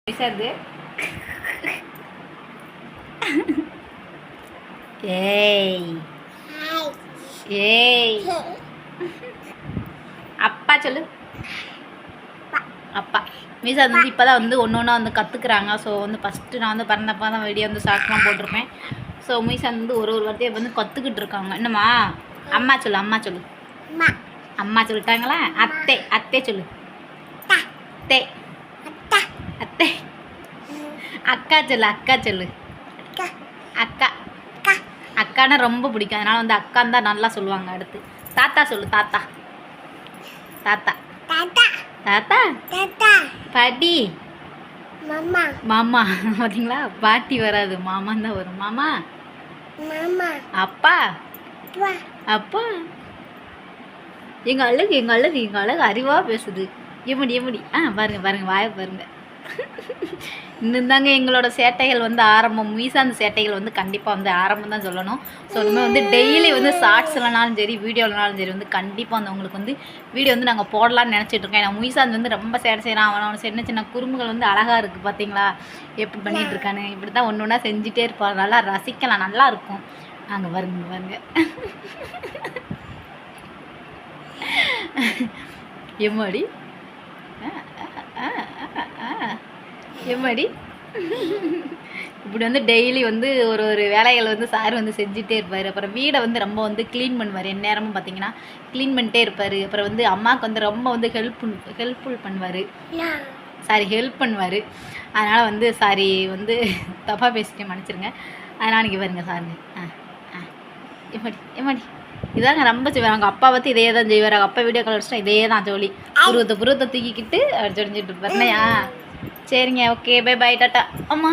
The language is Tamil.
பேசுறது ஏய் ஏய் அப்பா சொல்லு அப்பா மீசா வந்து இப்போ தான் வந்து ஒன்று ஒன்றா வந்து கற்றுக்குறாங்க. ஸோ வந்து ஃபஸ்ட்டு நான் வந்து பிறந்தப்போ தான் வீடியோ வந்து ஷார்ட்லாம் போட்டிருப்பேன். ஸோ மீசா வந்து ஒரு வார்த்தையை வந்து கற்றுக்கிட்டு இருக்காங்க. என்னம்மா அம்மா சொல்லு அம்மா சொல்லு அம்மா சொல்லிட்டாங்களா? அத்தை அத்தை சொல்லு அத்தை அத்தை அக்கா சொல்லு அக்கா சொல்லு அக்கா அக்கானா ரொம்ப பிடிக்கும். அதனால் வந்து அக்கான்னு தான் நல்லா சொல்லுவாங்க. அடுத்து தாத்தா சொல்லு தாத்தா தாத்தா தாத்தா பாட்டி மாமா பார்த்தீங்களா? பாட்டி வராது, மாமான் தான் வரும். மாமா அப்பா அப்பா எங்கள் அழகு அறிவாக பேசுது. எம்மடி பாருங்க பாருங்க வாயை பாருங்க. இன்னும் தாங்க எங்களோட சேட்டைகள் வந்து ஆரம்பம். மீசாந்த சேட்டைகள் வந்து கண்டிப்பாக வந்து ஆரம்பம் தான் சொல்லணும். ஸோ இனிமேல் வந்து டெய்லி வந்து ஷார்ட்ஸ்லனாலும் சரி வீடியோலனாலும் சரி வந்து கண்டிப்பாக வந்து உங்களுக்கு வந்து வீடியோ வந்து நாங்கள் போடலான்னு நினச்சிட்ருக்கேன். ஏன்னா மீசாந்து வந்து ரொம்ப சேட்டை செய்கிறான். அவனோட சின்ன சின்ன குறும்புகள் வந்து அழகாக இருக்குது பார்த்தீங்களா? எப்படி பண்ணிகிட்டு இருக்கானு. இப்படி தான் ஒன்று ஒன்றா செஞ்சுட்டே இருப்பான். நல்லா ரசிக்கலாம், நல்லா இருக்கும். அங்கே பாருங்க பாருங்க எம்மாடி எம்மாடி இப்படி வந்து டெய்லி வந்து ஒரு வேலைகள் வந்து சார் வந்து செஞ்சுட்டே இருப்பார். அப்புறம் வீடை வந்து ரொம்ப வந்து க்ளீன் பண்ணுவார். எந்நேரமும் பார்த்தீங்கன்னா க்ளீன் பண்ணிட்டே இருப்பார். அப்புறம் வந்து அம்மாவுக்கு வந்து ரொம்ப வந்து ஹெல்ப்ஃபுல் பண்ணுவார். ஹெல்ப் பண்ணுவார். அதனால் வந்து வந்து தப்பாக பேசிட்டே மன்னிச்சிருங்க. அதனால் இன்றைக்கி பாருங்க சாருங்க எம்மாடி இதாங்க ரொம்ப செய்வார். அவங்க அப்பா பற்றி இதே தான் செய்வார். அவங்க அப்பா வீடியோ கால் வச்சுட்டா இதே தான் ஜோலி. புருவத்தை தூக்கிக்கிட்டு அப்படி சொல்லிட்டு இருப்பார். சரிங்க, ஓகே, பை டாட்டா அம்மா.